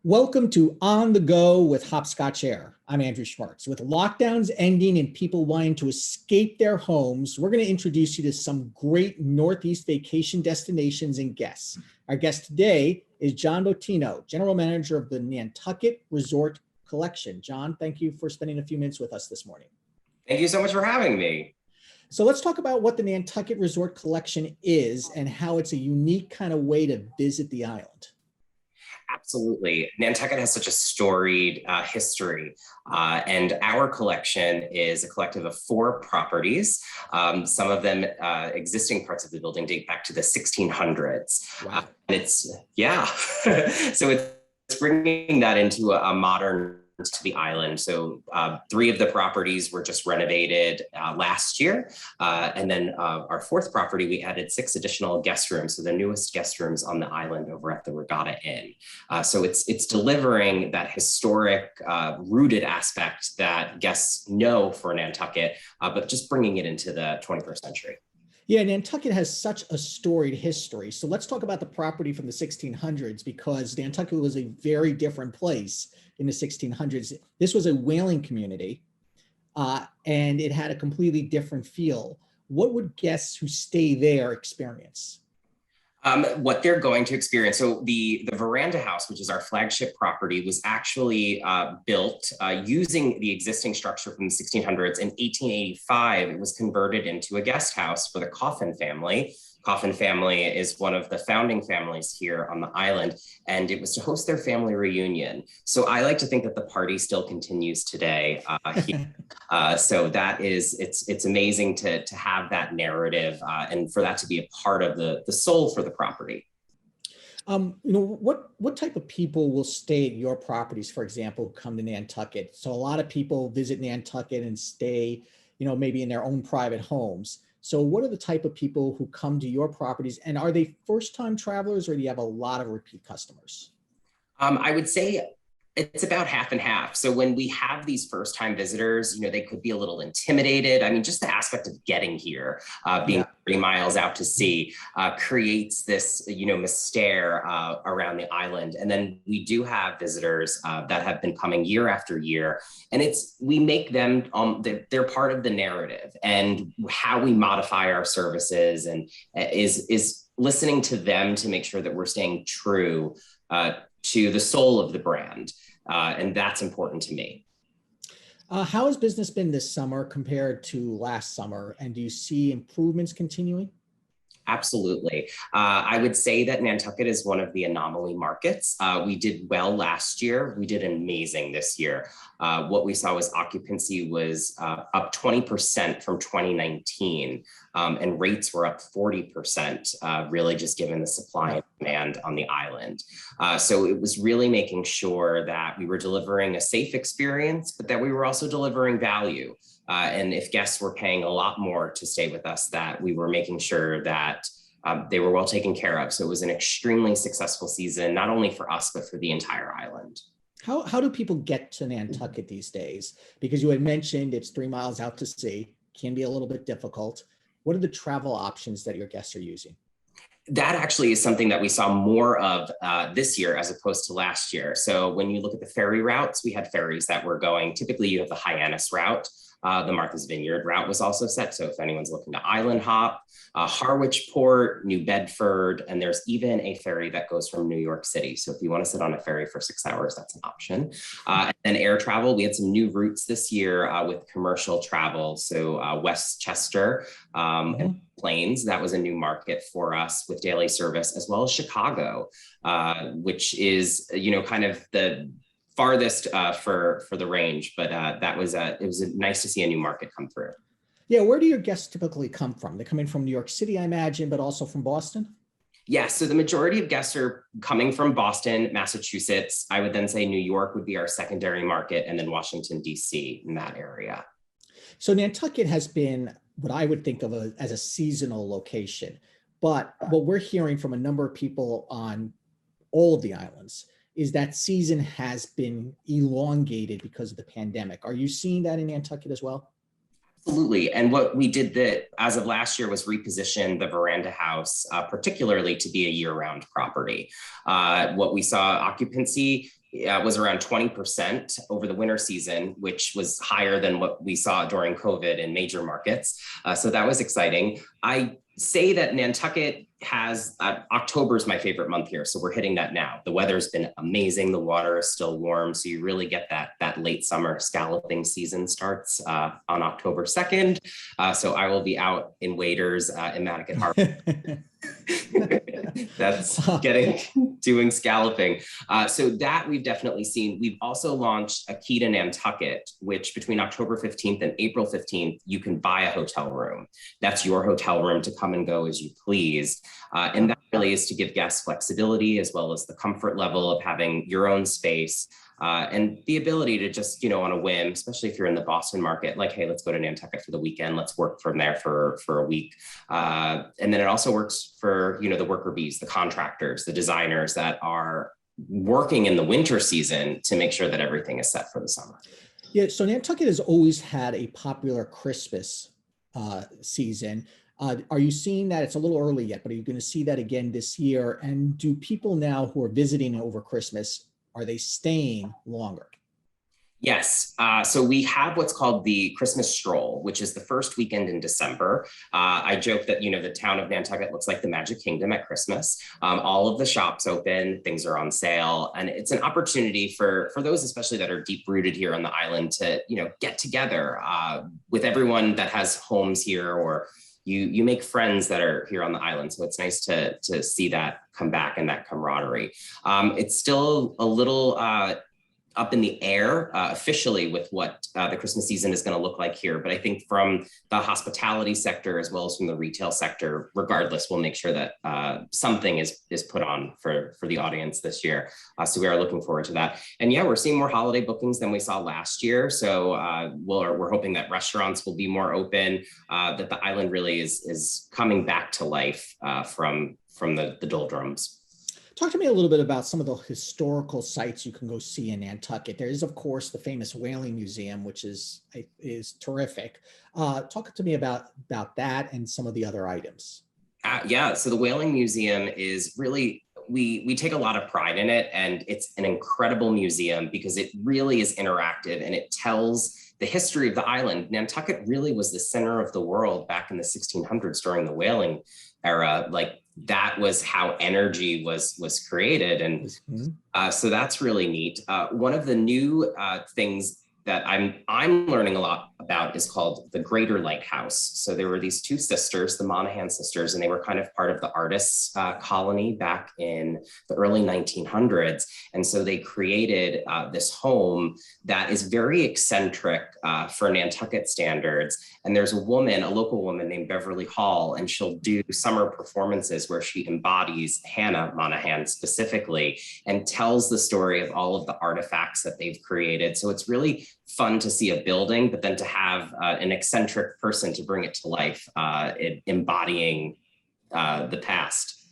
Welcome to On the Go with Hopscotch Air. I'm Andrew Schmertz. With lockdowns ending and people wanting to escape their homes, we're going to introduce you to some great Northeast vacation destinations and guests. Our guest today is John Bottino, General Manager of the Nantucket Resort Collection. John, thank you for spending a few minutes with us this morning. Thank you so much for having me. So let's talk about what the Nantucket Resort Collection is and how it's a unique kind of way to visit the island. Absolutely. Nantucket has such a storied history, and our collection is a collective of 4 properties. Some of them existing parts of the building date back to the 1600s. Wow. And so it's bringing that into a modern to the island. So 3 of the properties were just renovated last year. And then our 4th property, we added 6 additional guest rooms. So the newest guest rooms on the island over at the Regatta Inn. So it's delivering that historic rooted aspect that guests know for Nantucket, but just bringing it into the 21st century. Yeah, Nantucket has such a storied history. So let's talk about the property from the 1600s, because Nantucket was a very different place in the 1600s. This was a whaling community, and it had a completely different feel. What would guests who stay there experience? What they're going to experience. So the veranda house, which is our flagship property, was actually built using the existing structure from the 1600s. In 1885, it was converted into a guest house for the Coffin family. Coffin family is one of the founding families here on the island, and it was to host their family reunion. So I like to think that the party still continues today here. So that is, it's amazing to have that narrative and for that to be a part of the soul for the property. What type of people will stay at your properties, for example, who come to Nantucket? So a lot of people visit Nantucket and stay, maybe in their own private homes. So what are the type of people who come to your properties, and are they first-time travelers, or do you have a lot of repeat customers? I would say it's about half and half. So when we have these first-time visitors, they could be a little intimidated. I mean, just the aspect of getting here, being 30 miles out to sea, creates this, mystere around the island. And then we do have visitors that have been coming year after year, and we make them they're part of the narrative, and how we modify our services and is listening to them to make sure that we're staying true to the soul of the brand. And that's important to me. How has business been this summer compared to last summer? And do you see improvements continuing? Absolutely. I would say that Nantucket is one of the anomaly markets. We did well last year. We did amazing this year. What we saw was occupancy was up 20% from 2019, and rates were up 40%, really just given the supply and demand on the island. So it was really making sure that we were delivering a safe experience, but that we were also delivering value. And if guests were paying a lot more to stay with us, that we were making sure that they were well taken care of. So it was an extremely successful season, not only for us, but for the entire island. How do people get to Nantucket these days? Because you had mentioned it's 3 miles out to sea, can be a little bit difficult. What are the travel options that your guests are using? That actually is something that we saw more of this year as opposed to last year. So when you look at the ferry routes, we had ferries that were going, typically you have the Hyannis route. The Martha's Vineyard route was also set. So if anyone's looking to island hop, Harwich Port, New Bedford, and there's even a ferry that goes from New York City. So if you want to sit on a ferry for 6 hours, that's an option. And then air travel, we had some new routes this year with commercial travel. So Westchester and Plains, that was a new market for us with daily service, as well as Chicago, which is, kind of the farthest for the range, but it was nice to see a new market come through. Yeah, where do your guests typically come from? They're coming from New York City, I imagine, but also from Boston? Yes, so the majority of guests are coming from Boston, Massachusetts. I would then say New York would be our secondary market, and then Washington, D.C. in that area. So Nantucket has been what I would think of as a seasonal location, but what we're hearing from a number of people on all of the islands is that season has been elongated because of the pandemic. Are you seeing that in Nantucket as well? Absolutely. And what we did as of last year was reposition the veranda house, particularly to be a year-round property. What we saw, occupancy was around 20% over the winter season, which was higher than what we saw during COVID in major markets. So that was exciting. I say that Nantucket has, October is my favorite month here. So we're hitting that now. The weather's been amazing. The water is still warm. So you really get that late summer scalloping season starts on October 2nd. So I will be out in waders in Nantucket Harbor. That's doing scalloping. So that we've definitely seen. We've also launched a key to Nantucket, which between October 15th and April 15th, you can buy a hotel room. That's your hotel room to come and go as you please. And that really is to give guests flexibility as well as the comfort level of having your own space. And the ability to just, on a whim, especially if you're in the Boston market, like, hey, let's go to Nantucket for the weekend. Let's work from there for a week. And then it also works for, the worker bees, the contractors, the designers that are working in the winter season to make sure that everything is set for the summer. Yeah, so Nantucket has always had a popular Christmas season. Are you seeing that? It's a little early yet, but are you going to see that again this year? And do people now who are visiting over Christmas, are they staying longer? Yes. So we have what's called the Christmas stroll, which is the first weekend in December. I joke that, the town of Nantucket looks like the Magic Kingdom at Christmas. All of the shops open, things are on sale, and it's an opportunity for those, especially that are deep rooted here on the island, to, get together with everyone that has homes here, or you make friends that are here on the island. So it's nice to see that come back and that camaraderie. It's still a little up in the air officially with what the Christmas season is going to look like here. But I think from the hospitality sector as well as from the retail sector, regardless, we'll make sure that something is put on for the audience this year. So we are looking forward to that. And yeah, we're seeing more holiday bookings than we saw last year. So we're hoping that restaurants will be more open, that the island really is coming back to life from the doldrums. Talk to me a little bit about some of the historical sites you can go see in Nantucket. There is, of course, the famous Whaling Museum, which is terrific. Talk to me about that and some of the other items. Yeah, so the Whaling Museum is really, we take a lot of pride in it, and it's an incredible museum because it really is interactive and it tells the history of the island. Nantucket really was the center of the world back in the 1600s during the whaling era. Like, that was how energy was created. And so that's really neat. One of the new things that I'm learning a lot about is called the Greater Lighthouse. So there were these two sisters, the Monahan sisters, and they were kind of part of the artists colony back in the early 1900s. And so they created this home that is very eccentric for Nantucket standards. And there's a local woman named Beverly Hall, and she'll do summer performances where she embodies Hannah Monahan specifically and tells the story of all of the artifacts that they've created. So it's really fun to see a building, but then to have an eccentric person to bring it to life, embodying the past.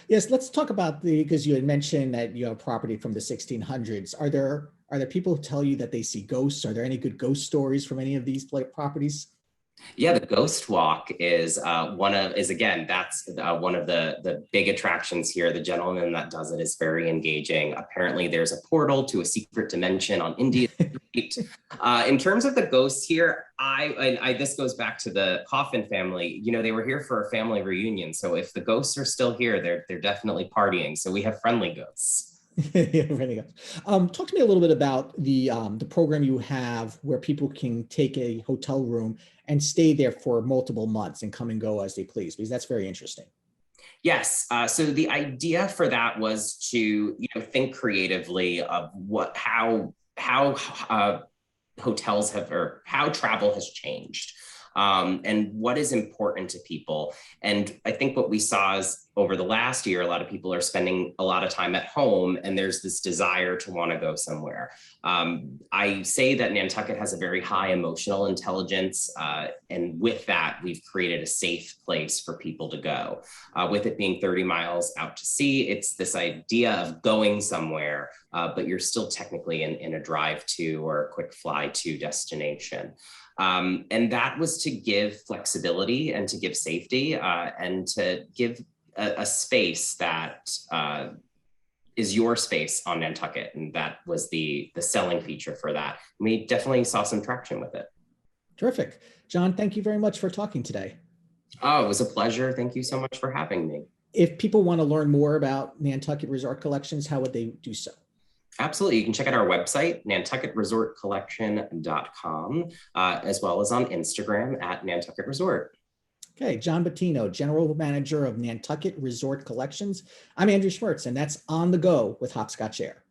Yes, let's talk about because you had mentioned that you have property from the 1600s. Are there people who tell you that they see ghosts? Are there any good ghost stories from any of these properties? Yeah, the Ghost Walk is one of the big attractions here. The gentleman that does it is very engaging. Apparently, there's a portal to a secret dimension on Indian Street. In terms of the ghosts here, this goes back to the Coffin family. They were here for a family reunion. So if the ghosts are still here, they're definitely partying. So we have friendly ghosts. Talk to me a little bit about the program you have where people can take a hotel room and stay there for multiple months and come and go as they please, because that's very interesting. Yes. So the idea for that was to think creatively of how hotels have, or how travel has changed. And what is important to people. And I think what we saw is over the last year, a lot of people are spending a lot of time at home, and there's this desire to want to go somewhere. I say that Nantucket has a very high emotional intelligence. And with that, we've created a safe place for people to go. With it being 30 miles out to sea, it's this idea of going somewhere, but you're still technically in a drive to or a quick fly to destination. And that was to give flexibility and to give safety and to give a space that is your space on Nantucket? And that was the selling feature for that. We definitely saw some traction with it. Terrific. John, thank you very much for talking today. Oh, it was a pleasure. Thank you so much for having me. If people want to learn more about Nantucket Resort Collections, how would they do so? Absolutely. You can check out our website, nantucketresortcollection.com, as well as on Instagram at Nantucket Resort. Okay, John Bottino, General Manager of Nantucket Resort Collections. I'm Andrew Schmertz, and that's On the Go with Hopscotch Air.